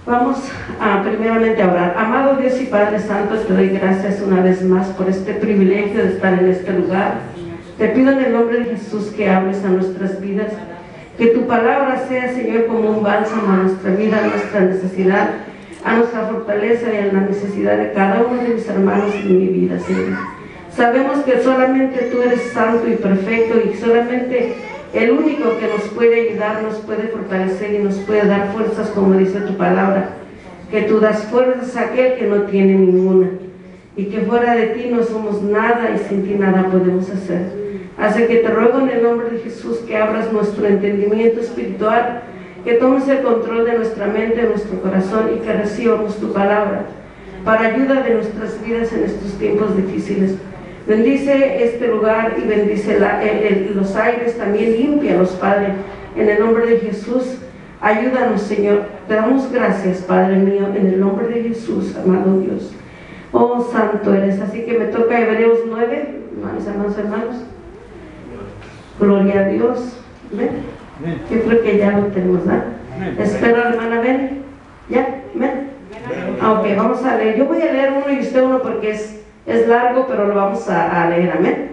Vamos primeramente a orar. Amado Dios y Padre Santo, te doy gracias una vez más por este privilegio de estar en este lugar. Te pido en el nombre de Jesús que hables a nuestras vidas, que tu palabra sea, Señor, como un bálsamo a nuestra vida, a nuestra necesidad, a nuestra fortaleza y a la necesidad de cada uno de mis hermanos en mi vida, Señor. Sabemos que solamente tú eres santo y perfecto, y solamente el único que nos puede ayudar, nos puede fortalecer y nos puede dar fuerzas, como dice tu palabra, que tú das fuerzas a aquel que no tiene ninguna, y que fuera de ti no somos nada y sin ti nada podemos hacer. Así que te ruego en el nombre de Jesús que abras nuestro entendimiento espiritual, que tomes el control de nuestra mente, de nuestro corazón, y que recibamos tu palabra para ayuda de nuestras vidas en estos tiempos difíciles. Bendice este lugar y bendice los aires, también límpialos, Padre, en el nombre de Jesús. Ayúdanos, Señor. Te damos gracias, Padre mío, en el nombre de Jesús, amado Dios. Oh, santo eres. Así que me toca Hebreos 9, hermanos. Gloria a Dios. ¿Ven? Yo creo que ya lo tenemos, ¿no? Espero, hermana, ven. ¿Ya? ¿Ven? Ok, vamos a leer. Yo voy a leer uno y usted uno porque es largo, pero lo vamos a leer, amén.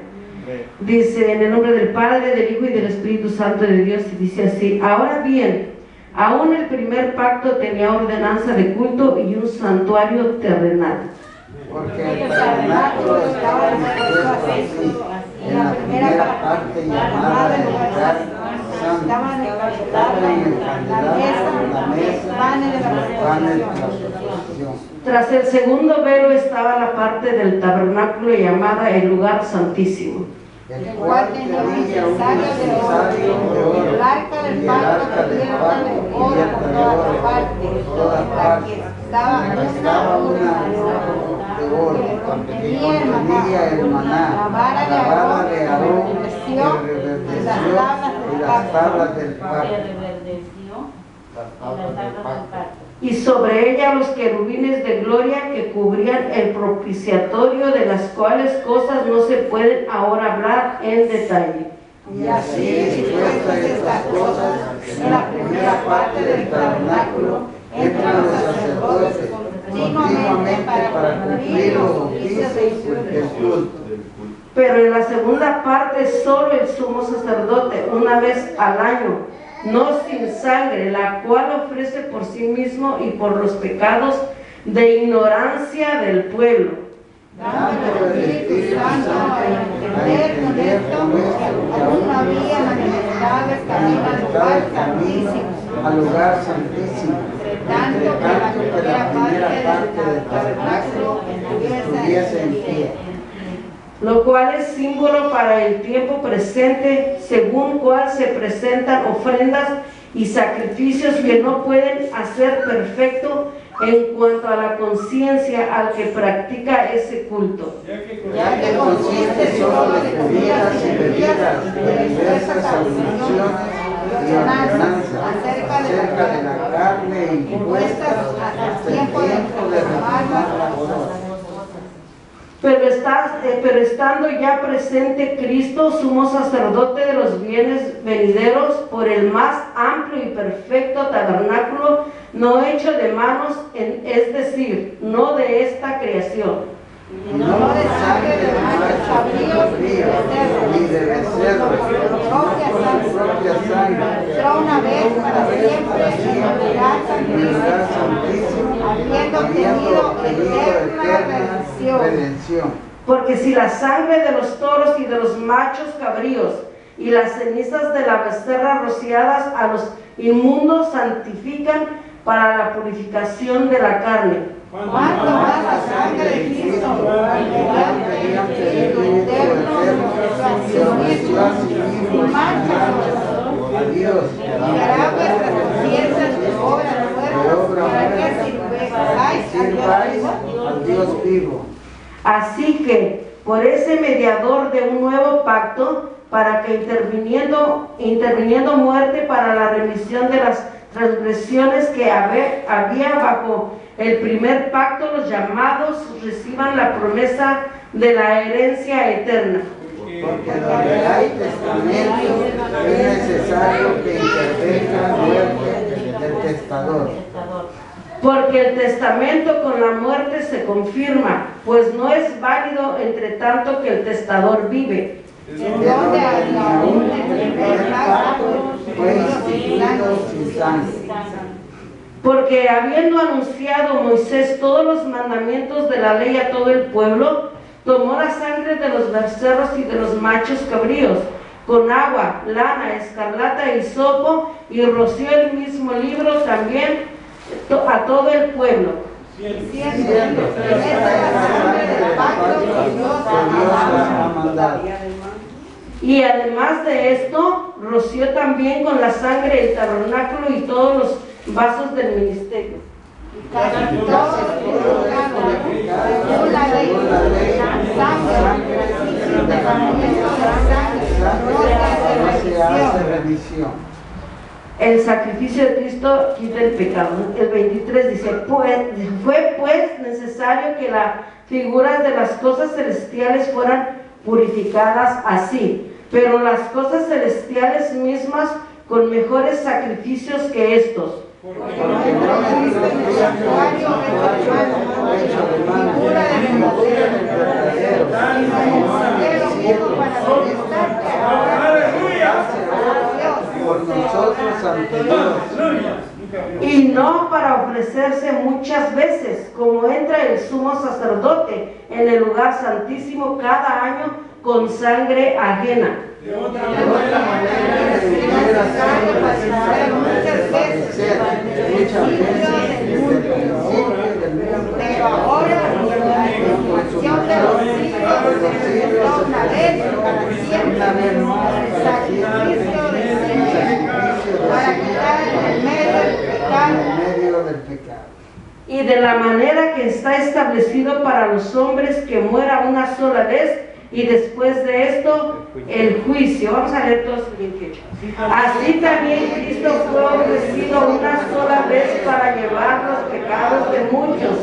Dice, en el nombre del Padre, del Hijo y del Espíritu Santo de Dios, y dice así: ahora bien, aún el primer pacto tenía ordenanza de culto y un santuario terrenal. Porque el tabernáculo estaba dispuesto así, en la primera parte llamada el lugar santo, estaban en la mesa, los panes de la proposición. Tras el segundo velo estaba la parte del tabernáculo llamada el lugar santísimo, el cual tenía un incensario de oro, el arca del pacto cubierta de oro por todas partes, estaba una de oro, contenía el maná, la vara de Aarón, y las tablas del pacto. y sobre ella los querubines de gloria que cubrían el propiciatorio, de las cuales cosas no se pueden ahora hablar en detalle. Y así, dispuestas estas cosas, en la primera parte del tabernáculo entran los sacerdotes continuamente para cumplir los oficios del culto. Pero en la segunda parte solo el sumo sacerdote, una vez al año, no sin sangre, la cual ofrece por sí mismo y por los pecados de ignorancia del pueblo, dando el Espíritu Santo a entender con esto que aún había manifestado el camino al lugar santísimo, entre tanto que la primera parte del tabernáculo estuviese en pie. lo cual es símbolo para el tiempo presente, según cual se presentan ofrendas y sacrificios que no pueden hacer perfecto en cuanto a la conciencia al que practica ese culto. Ya que consiste solo de comidas y bebidas, de diversas abluciones y ordenanzas acerca de la carne impuestas hasta el tiempo de reformar la boda. Pero estando ya presente Cristo, sumo sacerdote de los bienes venideros, por el más amplio y perfecto tabernáculo, no hecho de manos, es decir, no de esta creación, no de sangre de machos cabríos, ni de becerros, por su propia sangre, entró una vez para siempre en el lugar santísimo, habiendo tenido eterna redención. Porque si la sangre de los toros y de los machos cabríos y las cenizas de la becerra rociadas a los inmundos santifican para la purificación de la carne, ¿cuánto más la sangre de Cristo, mediante el eterno y mancha a Dios, dará vuestras conciencias de obra muerta, para que sirváis al Dios vivo? Así que por ese mediador de un nuevo pacto, para que interviniendo muerte para la remisión de las transgresiones que había bajo el primer pacto, los llamados reciban la promesa de la herencia eterna. Porque donde hay testamento es necesario que intervenga la muerte del testador. Porque el testamento con la muerte se confirma, pues no es válido entre tanto que el testador vive. En donde aún el primer pacto fue instituido sin sangre. Porque habiendo anunciado Moisés todos los mandamientos de la ley a todo el pueblo, tomó la sangre de los becerros y de los machos cabríos, con agua, lana, escarlata y hisopo, y roció el mismo libro también a todo el pueblo. Diciendo, esta es la sangre del pacto que Dios ha mandado. Y además de esto, roció también con la sangre el tabernáculo y todos los vasos del ministerio. Casi todos según la ley, sangre, sin derramamiento de sangre, no se hace remisión. El sacrificio de Cristo quita el pecado. El 23 dice, fue pues necesario que las figuras de las cosas celestiales fueran purificadas así, pero las cosas celestiales mismas con mejores sacrificios que estos. Porque no existe el santuario hecho de mano, figura del verdadero, sino el cielo para manifestarte por nosotros ante Dios. Y no para ofrecerse muchas veces, como entra el sumo sacerdote en el lugar santísimo cada año con sangre ajena. De otra manera, es necesario padecer muchas veces desde el principio del mundo. Pero ahora, la expiación de los siglos se una vez y para siempre el sacrificio del Señor para quitar el medio del pecado. Y de la manera que está establecido para los hombres que muera una sola vez, y después de esto, el juicio. Vamos a leer todos el 28. Así también Cristo fue ofrecido una sola vez para llevar los pecados de muchos,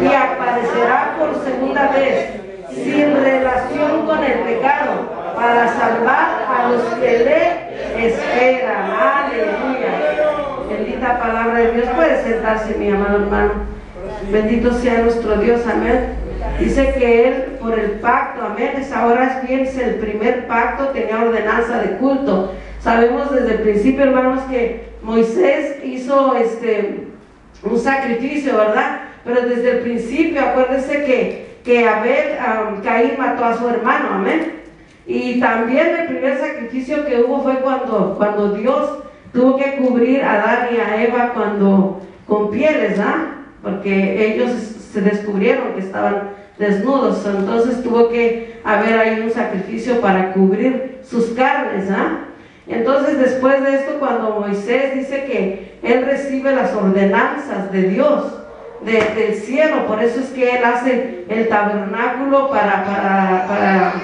y aparecerá por segunda vez, sin relación con el pecado, para salvar a los que le esperan. Aleluya. Bendita palabra de Dios. Puede sentarse, mi amado hermano. Bendito sea nuestro Dios. Amén. Dice que Él, por el pacto, amén, ahora es el primer pacto, tenía ordenanza de culto. Sabemos desde el principio, hermanos, que Moisés hizo un sacrificio, ¿verdad? Pero desde el principio, acuérdense que Abel, Caín mató a su hermano, amén. Y también el primer sacrificio que hubo fue cuando Dios tuvo que cubrir a Adán y a Eva con pieles, ¿ah? Porque ellos se descubrieron que estaban desnudos, entonces tuvo que haber ahí un sacrificio para cubrir sus carnes, ¿ah? Entonces después de esto, cuando Moisés dice que él recibe las ordenanzas de Dios, del cielo, por eso es que él hace el tabernáculo para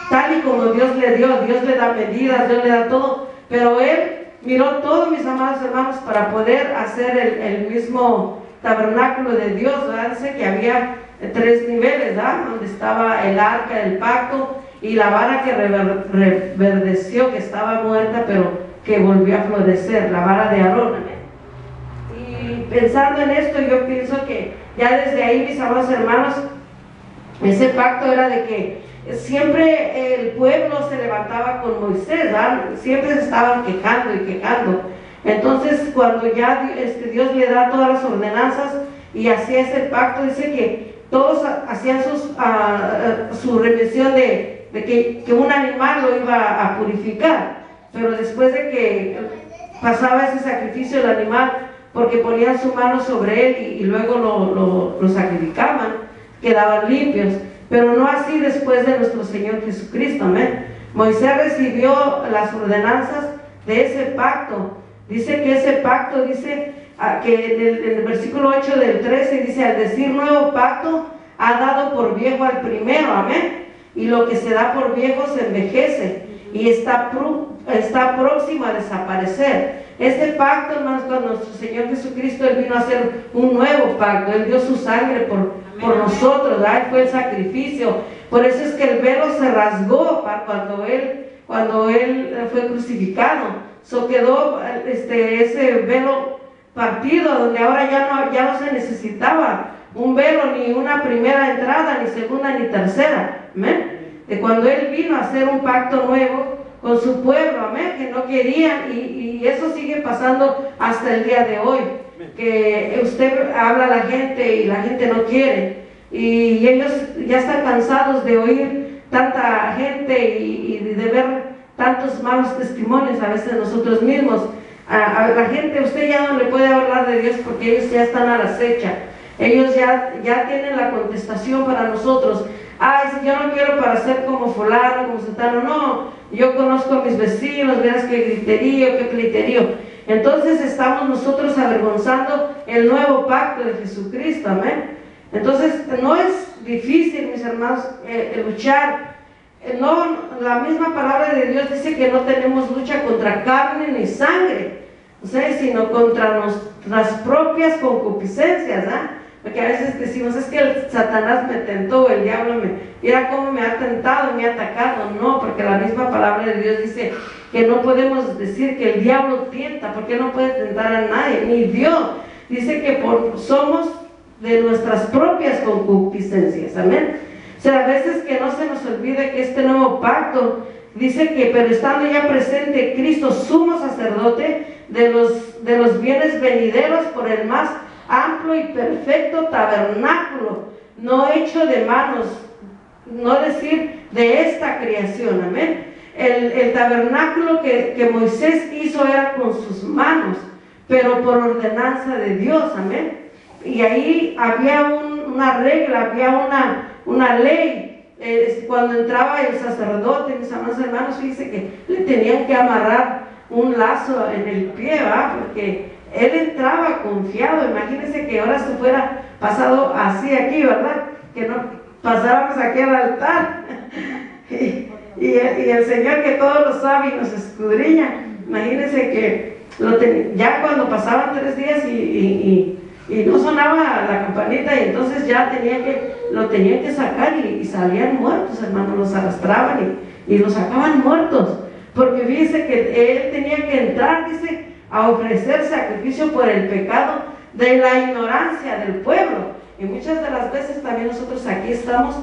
tal y como Dios le dio. Dios le da medidas, Dios le da todo, pero él miró todo, mis amados hermanos, para poder hacer el mismo tabernáculo de Dios, ¿verdad? Dice que había 3 niveles, ¿verdad? Donde estaba el arca del pacto y la vara que reverdeció, que estaba muerta, pero que volvió a florecer, la vara de Aarón. Y pensando en esto, yo pienso que ya desde ahí, mis amados hermanos, ese pacto era de que siempre el pueblo se levantaba con Moisés, ¿verdad? Siempre se estaban quejando y quejando. Entonces, cuando ya Dios le da todas las ordenanzas y hacía ese pacto, dice que todos hacían su remisión de que un animal lo iba a purificar, pero después de que pasaba ese sacrificio el animal, porque ponían su mano sobre él y luego lo sacrificaban, quedaban limpios. Pero no así después de nuestro Señor Jesucristo, amén. Moisés recibió las ordenanzas de ese pacto. Dice que ese pacto, dice que en el versículo 8 del 13, dice: al decir nuevo pacto, ha dado por viejo al primero, amén. Y lo que se da por viejo se envejece y está próximo a desaparecer. Este pacto, hermanos, con nuestro Señor Jesucristo, Él vino a hacer un nuevo pacto. Él dio su sangre por nosotros, ¿verdad? Fue el sacrificio. Por eso es que el velo se rasgó cuando Él fue crucificado. Quedó ese velo partido, donde ahora ya no se necesitaba un velo, ni una primera entrada, ni segunda, ni tercera, amén. De cuando Él vino a hacer un pacto nuevo con su pueblo, amén, que no querían, y eso sigue pasando hasta el día de hoy, que usted habla a la gente y la gente no quiere, y ellos ya están cansados de oír tanta gente y de ver tantos malos testimonios a veces nosotros mismos. A la gente, usted ya no le puede hablar de Dios porque ellos ya están a la acecha. Ellos ya tienen la contestación para nosotros. Ay, si yo no quiero para ser como fulano, como sultano, no. Yo conozco a mis vecinos, verás qué griterío, qué pleiterío. Entonces estamos nosotros avergonzando el nuevo pacto de Jesucristo, amén. Entonces no es difícil, mis hermanos, luchar. No, la misma palabra de Dios dice que no tenemos lucha contra carne ni sangre, o sea, sino contra nuestras propias concupiscencias, ¿ah? Porque a veces decimos, es que el Satanás me tentó, el diablo mira cómo me ha tentado, me ha atacado. No, porque la misma palabra de Dios dice que no podemos decir que el diablo tienta, porque no puede tentar a nadie, ni Dios. Dice que somos de nuestras propias concupiscencias, amén. O sea, a veces que no se nos olvide que este nuevo pacto dice que, pero estando ya presente Cristo, sumo sacerdote de los bienes venideros por el más amplio y perfecto tabernáculo, no hecho de manos, no decir de esta creación, amén. El tabernáculo que Moisés hizo era con sus manos, pero por ordenanza de Dios, amén. Y ahí había una regla, había una ley. Cuando entraba el sacerdote, mis amados hermanos, fíjense que le tenían que amarrar un lazo en el pie, ¿va? Porque él entraba confiado. Imagínense que ahora se fuera pasado así aquí, ¿verdad? Que no pasáramos aquí al altar. y el Señor, que todo lo sabe y nos escudriña, imagínense que ya cuando pasaban 3 días y no sonaba la campanita, y entonces ya lo tenían que sacar y salían muertos, hermanos, los arrastraban y los sacaban muertos, porque fíjense que él tenía que entrar, dice, a ofrecer sacrificio por el pecado de la ignorancia del pueblo. Y muchas de las veces también nosotros aquí estamos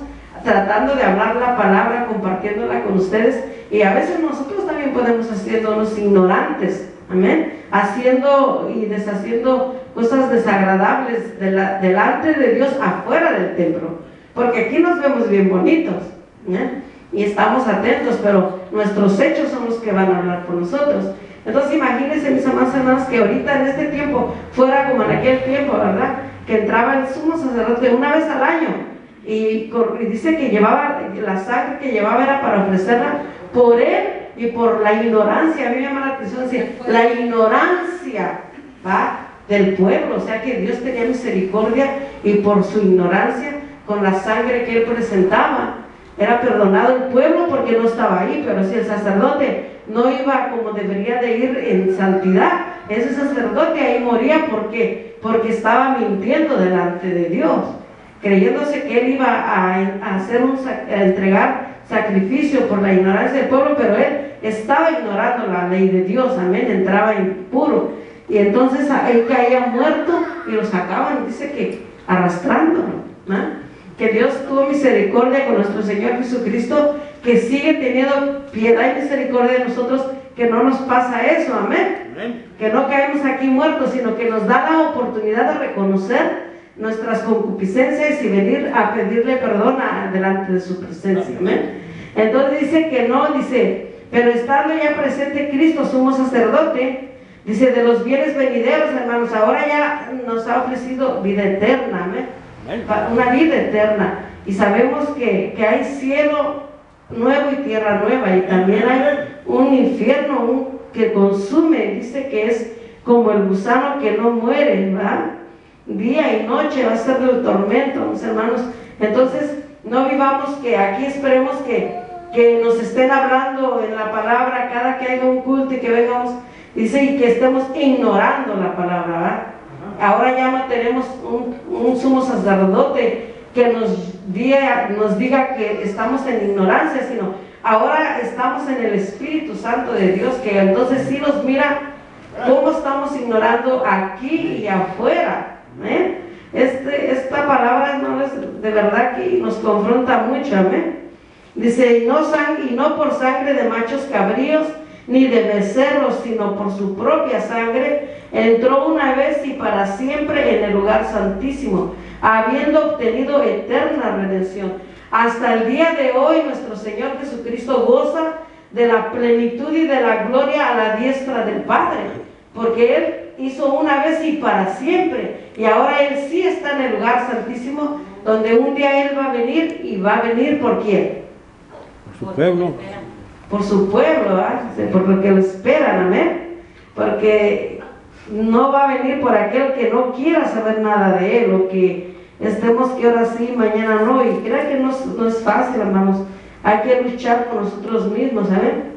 tratando de hablar la palabra, compartiéndola con ustedes, y a veces nosotros también podemos haciéndonos ignorantes, amén, haciendo y deshaciendo cosas desagradables delante de Dios afuera del templo, porque aquí nos vemos bien bonitos, ¿eh? Y estamos atentos, pero nuestros hechos son los que van a hablar por nosotros. Entonces imagínense, mis amados hermanos, que ahorita en este tiempo fuera como en aquel tiempo, ¿verdad? Que entraba el sumo sacerdote una vez al año y dice que llevaba, la sangre que llevaba era para ofrecerla por él y por la ignorancia. A mí me llama la atención decir, la ignorancia, ¿va?, del pueblo. O sea que Dios tenía misericordia, y por su ignorancia, con la sangre que él presentaba, era perdonado el pueblo porque no estaba ahí. Pero si el sacerdote no iba como debería de ir en santidad, ese sacerdote ahí moría porque estaba mintiendo delante de Dios, creyéndose que él iba a entregar sacrificio por la ignorancia del pueblo, pero él estaba ignorando la ley de Dios, amén, entraba impuro, y entonces él caía muerto y lo sacaban, dice que arrastrándolo, ¿no? Que Dios tuvo misericordia con nuestro Señor Jesucristo, que sigue teniendo piedad y misericordia de nosotros, que no nos pasa eso, amén, amén. Que no caemos aquí muertos, sino que nos da la oportunidad de reconocer nuestras concupiscencias y venir a pedirle perdón delante de su presencia, amén. Entonces dice que no, dice, pero estando ya presente Cristo, sumo sacerdote, dice, de los bienes venideros, hermanos, ahora ya nos ha ofrecido vida eterna, amén, una vida eterna, y sabemos que hay cielo nuevo y tierra nueva, y también hay un infierno que consume, dice que es como el gusano que no muere, ¿verdad? Día y noche va a ser el tormento, mis hermanos. Entonces no vivamos que aquí esperemos que nos estén hablando en la palabra cada que haya un culto, y que vengamos, dice, y que estemos ignorando la palabra, ¿verdad? Ahora ya no tenemos un sumo sacerdote que nos diga que estamos en ignorancia, sino ahora estamos en el Espíritu Santo de Dios, que entonces sí nos mira ¿Cómo estamos ignorando aquí y afuera? Esta palabra no es, de verdad que nos confronta mucho, amén. Dice, y no por sangre de machos cabríos, ni de becerros, sino por su propia sangre, entró una vez y para siempre en el lugar santísimo, habiendo obtenido eterna redención. Hasta el día de hoy nuestro Señor Jesucristo goza de la plenitud y de la gloria a la diestra del Padre, porque Él hizo una vez y para siempre, y ahora Él sí está en el lugar santísimo, donde un día Él va a venir, y va a venir ¿por quién? Por su pueblo. Por su pueblo, por lo que lo esperan, amén. Porque no va a venir por aquel que no quiera saber nada de Él, o que estemos que ahora sí, mañana no, y crea que no es fácil, hermanos. Hay que luchar con nosotros mismos, amén.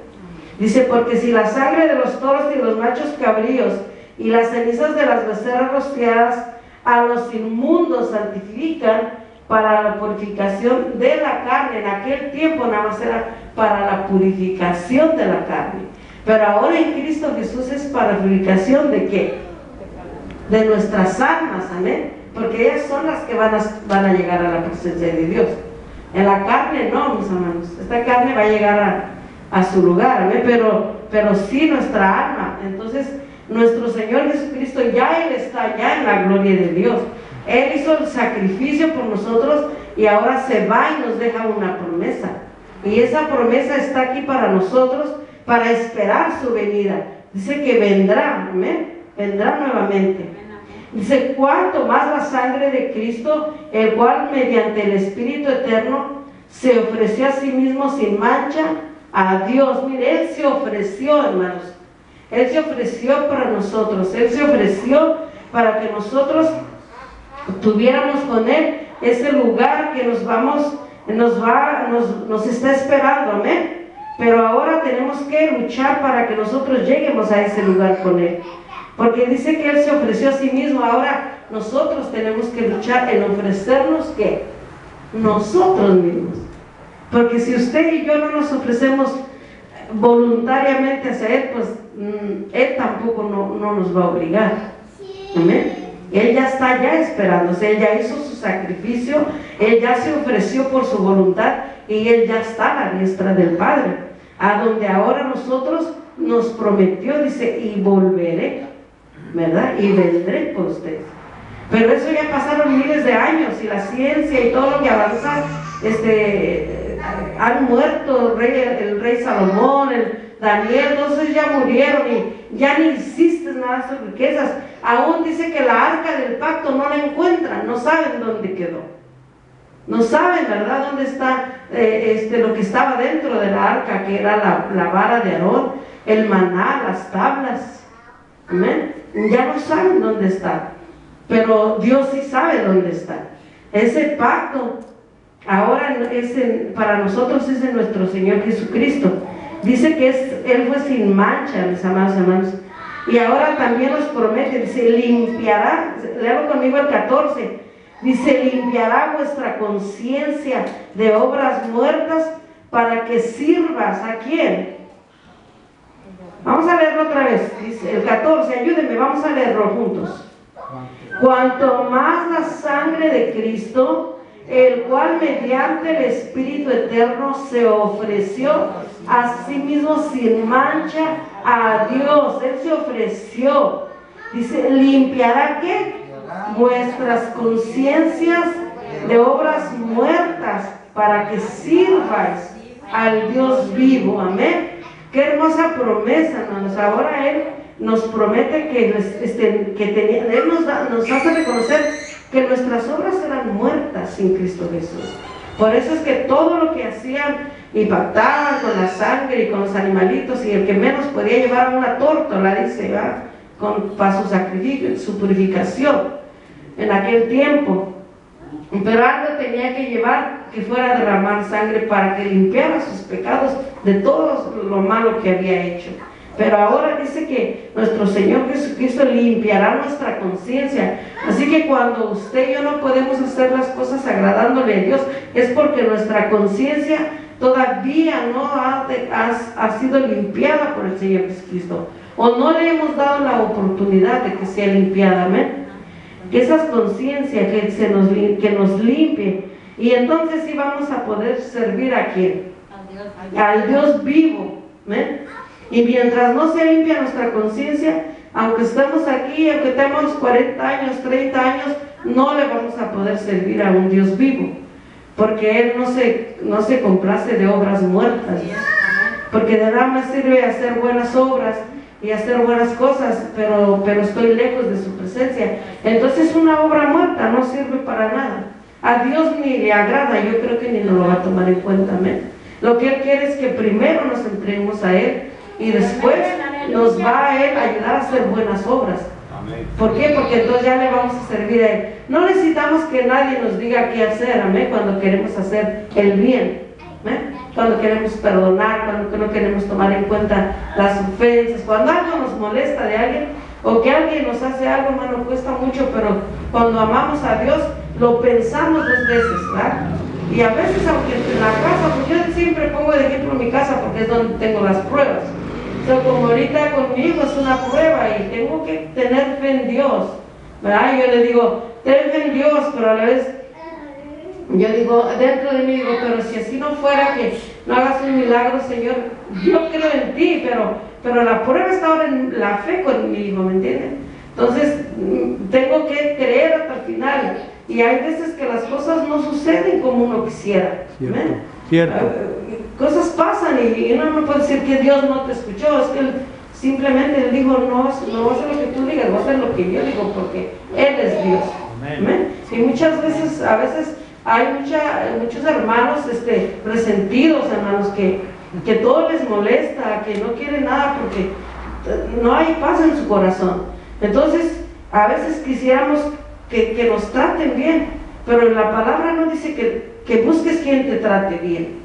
Dice, porque si la sangre de los toros y de los machos cabríos y las cenizas de las becerras rociadas a los inmundos santifican para la purificación de la carne, en aquel tiempo nada más era para la purificación de la carne, pero ahora en Cristo Jesús es para la purificación ¿de qué? De nuestras almas, amén, porque ellas son las que van a llegar a la presencia de Dios. En la carne no, mis hermanos, esta carne va a llegar a su lugar, amén, pero sí nuestra alma. Entonces nuestro Señor Jesucristo ya Él está ya en la gloria de Dios. Él hizo el sacrificio por nosotros y ahora se va y nos deja una promesa. Y esa promesa está aquí para nosotros, para esperar su venida. Dice que vendrá, amén, vendrá nuevamente. Dice, cuanto más la sangre de Cristo, el cual mediante el Espíritu Eterno se ofreció a sí mismo sin mancha a Dios. Mire, Él se ofreció, hermanos. Él se ofreció para nosotros. Él se ofreció para que nosotros tuviéramos con Él ese lugar que nos está esperando, amén. Pero ahora tenemos que luchar para que nosotros lleguemos a ese lugar con Él, porque dice que Él se ofreció a sí mismo. Ahora nosotros tenemos que luchar en ofrecernos ¿qué? Nosotros mismos, porque si usted y yo no nos ofrecemos voluntariamente hacia Él, pues Él tampoco no nos va a obligar, amén. Él ya está ya esperándose, Él ya hizo su sacrificio, Él ya se ofreció por su voluntad y Él ya está a la diestra del Padre, a donde ahora nosotros nos prometió, dice, y volveré, ¿verdad? Y vendré por ustedes. Pero eso ya pasaron miles de años y la ciencia y todo lo que avanza, han muerto el rey Salomón, Daniel, todos ellos ya murieron y ya ni existe nada de sus riquezas. Aún dice que la arca del pacto no la encuentran, no saben dónde quedó, no saben, ¿verdad?, dónde está lo que estaba dentro de la arca, que era la vara de Aarón, el maná, las tablas, amén. Ya no saben dónde está, pero Dios sí sabe dónde está. Ese pacto ahora para nosotros es en nuestro Señor Jesucristo. Dice que Él fue sin mancha, mis amados hermanos. Y ahora también nos promete, dice, limpiará, leo conmigo el 14, dice, limpiará vuestra conciencia de obras muertas para que sirvas, ¿a quién? Vamos a leerlo otra vez, dice el 14, ayúdenme, vamos a leerlo juntos. Cuanto más la sangre de Cristo, el cual mediante el Espíritu Eterno se ofreció a sí mismo sin mancha a Dios. Él se ofreció, dice, limpiará ¿qué? Vuestras conciencias de obras muertas para que sirváis al Dios vivo, amén. Qué hermosa promesa, hermanos. Ahora Él nos promete que Él nos hace reconocer que nuestras obras eran muertas sin Cristo Jesús. Por eso es que todo lo que hacían impactaban con la sangre y con los animalitos, y el que menos podía llevar una tórtola, dice, para su sacrificio, su purificación en aquel tiempo. Pero algo tenía que llevar, que fuera a derramar sangre para que limpiara sus pecados de todo lo malo que había hecho. Pero ahora dice que nuestro Señor Jesucristo limpiará nuestra conciencia. Así que cuando usted y yo no podemos hacer las cosas agradándole a Dios, es porque nuestra conciencia todavía no ha sido limpiada por el Señor Jesucristo, o no le hemos dado la oportunidad de que sea limpiada, amén. Que esa conciencia que nos limpie, y entonces sí vamos a poder servir a quién, al Dios vivo, amén. Y mientras no se limpia nuestra conciencia, aunque estemos aquí, aunque tengamos 40 años, 30 años, no le vamos a poder servir a un Dios vivo, porque Él no se complace de obras muertas, porque de nada me sirve hacer buenas obras y hacer buenas cosas, pero estoy lejos de su presencia. Entonces una obra muerta no sirve para nada. A Dios ni le agrada, yo creo que ni nos lo va a tomar en cuenta, amén. Lo que Él quiere es que primero nos entreguemos a Él y después nos va a Él ayudar a hacer buenas obras. ¿Por qué? Porque entonces ya le vamos a servir a Él. No necesitamos que nadie nos diga qué hacer, amén, cuando queremos hacer el bien, amén. Cuando queremos perdonar, cuando no queremos tomar en cuenta las ofensas, cuando algo nos molesta de alguien, o que alguien nos hace algo, hermano, cuesta mucho, pero cuando amamos a Dios, lo pensamos 2 veces, ¿verdad? Y a veces, aunque en la casa, pues yo siempre pongo de ejemplo mi casa, porque es donde tengo las pruebas. Como ahorita con mi hijo es una prueba y tengo que tener fe en Dios, ¿verdad? Yo le digo, ten fe en Dios, pero a la vez yo digo, dentro de mí digo, pero si así no fuera, que no hagas un milagro, Señor, yo creo en ti, pero la prueba está ahora en la fe con mi hijo, ¿me entienden? Entonces tengo que creer hasta el final, y hay veces que las cosas no suceden como uno quisiera, ¿ven? Cierto. Cosas pasan y uno no puede decir que Dios no te escuchó, es que Él simplemente le dijo, no voy a hacer lo que tú digas, voy a hacer lo que yo digo, porque Él es Dios. Amén. Y muchas veces, a veces hay muchos hermanos resentidos, hermanos, que todo les molesta, que no quieren nada porque no hay paz en su corazón. Entonces a veces quisiéramos que nos traten bien, pero en la palabra no dice que busques quien te trate bien.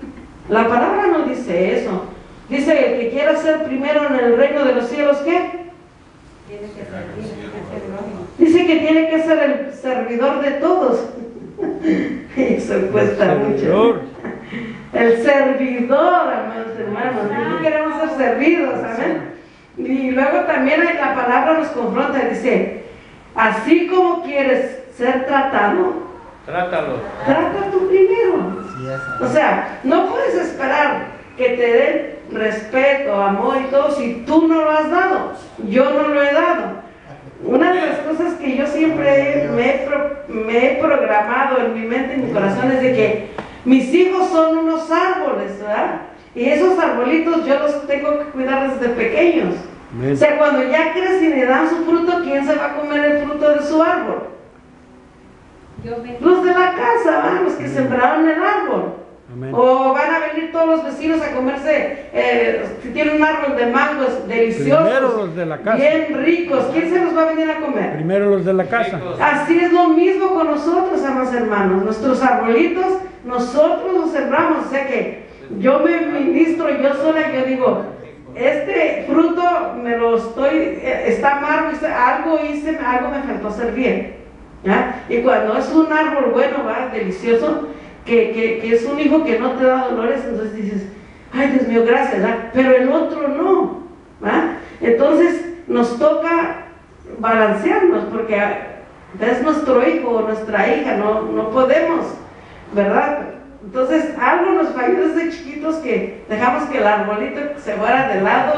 La palabra no dice eso. Dice el que quiera ser primero en el reino de los cielos, ¿qué? Dice que tiene que ser el servidor de todos. Eso cuesta mucho. El servidor, hermanos. No queremos ser servidos, amén. Y luego también la palabra nos confronta, dice, así como quieres ser tratado, trata tú primero. O sea, no puedes esperar que te den respeto, amor y todo si tú no lo has dado. Yo no lo he dado. Una de las cosas que yo siempre me he programado en mi mente, en mi corazón, es de que mis hijos son unos árboles, ¿verdad? Y esos arbolitos yo los tengo que cuidar desde pequeños. O sea, cuando ya crecen y dan su fruto, ¿quién se va a comer el fruto de su árbol? Los de la casa, ¿verdad? Los que sembraron el árbol. Amén. O van a venir todos los vecinos a comerse, si tienen un árbol de mangos deliciosos, primero los de la casa, bien ricos, ¿quién se los va a venir a comer? Primero los de la casa. Así es lo mismo con nosotros, amados hermanos. Nuestros arbolitos, nosotros los sembramos. O sea que yo me ministro yo sola, yo digo, este fruto me lo está amargo, algo me faltó hacer bien, ¿ya? Y cuando es un árbol bueno, va, delicioso, que es un hijo que no te da dolores, entonces dices, ay Dios mío, gracias, ¿verdad? Pero el otro no, ¿verdad? Entonces nos toca balancearnos, porque es nuestro hijo o nuestra hija, no podemos, ¿verdad? Entonces algo nos falló desde chiquitos, que dejamos que el arbolito se fuera de lado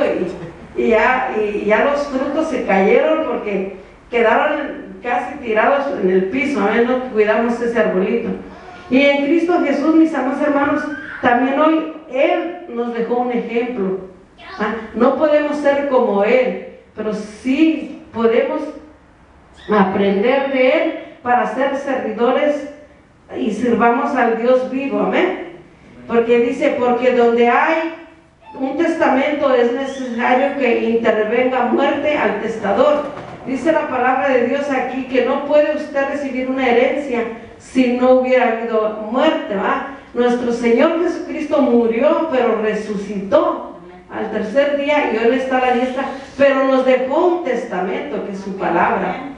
y ya los frutos se cayeron porque quedaron casi tirados en el piso, a ver, no cuidamos ese arbolito. Y en Cristo Jesús, mis amados hermanos, también hoy Él nos dejó un ejemplo. No podemos ser como Él, pero sí podemos aprender de Él para ser servidores y sirvamos al Dios vivo, amén. Porque dice, porque donde hay un testamento es necesario que intervenga muerte al testador. Dice la palabra de Dios aquí que no puede usted recibir una herencia si no hubiera habido muerte, ¿va? Nuestro Señor Jesucristo murió, pero resucitó al tercer día y hoy está a la diestra, pero nos dejó un testamento que es su palabra.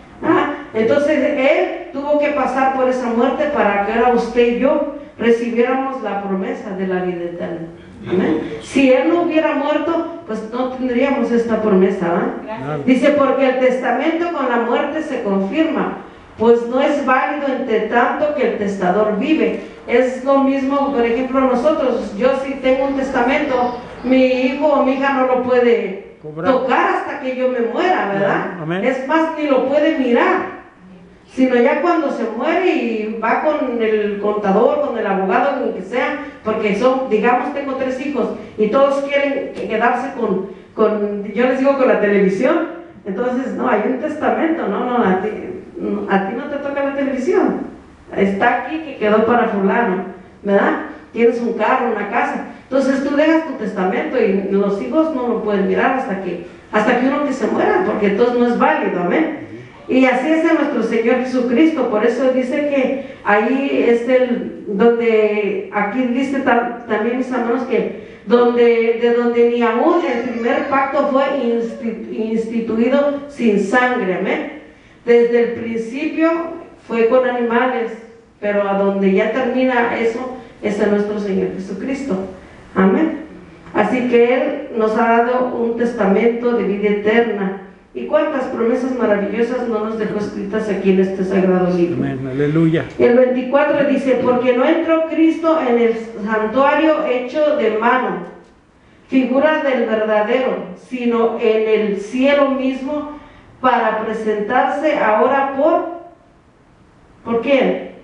Entonces Él tuvo que pasar por esa muerte para que ahora usted y yo recibiéramos la promesa de la vida eterna. ¿Amén? Si Él no hubiera muerto, pues no tendríamos esta promesa, ¿va? Dice, porque el testamento con la muerte se confirma, pues no es válido entre tanto que el testador vive. Es lo mismo, por ejemplo, nosotros, yo si tengo un testamento, mi hijo o mi hija no lo puede tocar hasta que yo me muera, ¿verdad? Amén. Es más, ni lo puede mirar, sino ya cuando se muere y va con el contador, con el abogado, con el que sea, porque son, digamos, tengo 3 hijos y todos quieren quedarse yo les digo, con la televisión. Entonces, no, hay un testamento, a ti no te toca la televisión, está aquí que quedó para fulano, ¿verdad? Tienes un carro, una casa, entonces tú dejas tu testamento y los hijos no lo pueden mirar hasta que uno que se muera, porque entonces no es válido, amén. Y así es en nuestro Señor Jesucristo. Por eso dice que ahí es aquí dice también, mis hermanos, que de donde ni aún el primer pacto fue instituido sin sangre, amén. Desde el principio fue con animales, pero a donde ya termina eso es en nuestro Señor Jesucristo, amén. Así que Él nos ha dado un testamento de vida eterna. Y cuántas promesas maravillosas no nos dejó escritas aquí en este sagrado libro. Amén, aleluya. El 24 dice, porque no entró Cristo en el santuario hecho de mano, figura del verdadero, sino en el cielo mismo, para presentarse ahora ¿por quién?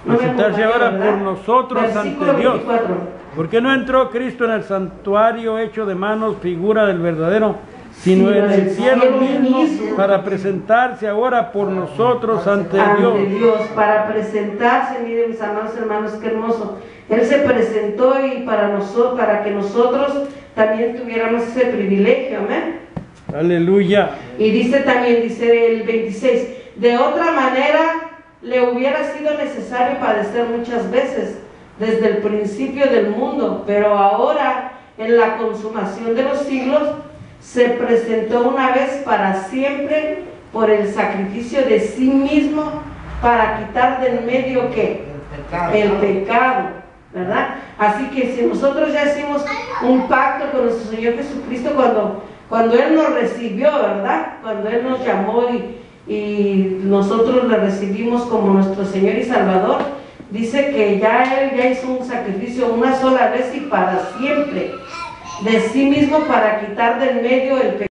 Presentarse ahora por nosotros Versículo ante Dios. 24. Porque no entró Cristo en el santuario hecho de manos, figura del verdadero, sino en el cielo mismo, para presentarse ahora por nosotros ante Dios. Para presentarse, miren mis amados hermanos, qué hermoso. Él se presentó y para que nosotros también tuviéramos ese privilegio, amén. Aleluya. Y dice el 26, de otra manera le hubiera sido necesario padecer muchas veces desde el principio del mundo, pero ahora en la consumación de los siglos se presentó una vez para siempre por el sacrificio de sí mismo para quitar del medio ¿qué? El pecado, ¿verdad? Así que si nosotros ya hicimos un pacto con nuestro Señor Jesucristo cuando Él nos recibió, ¿verdad? Cuando Él nos llamó y nosotros le recibimos como nuestro Señor y Salvador, dice que Él ya hizo un sacrificio una sola vez y para siempre de sí mismo para quitar del medio el pecado.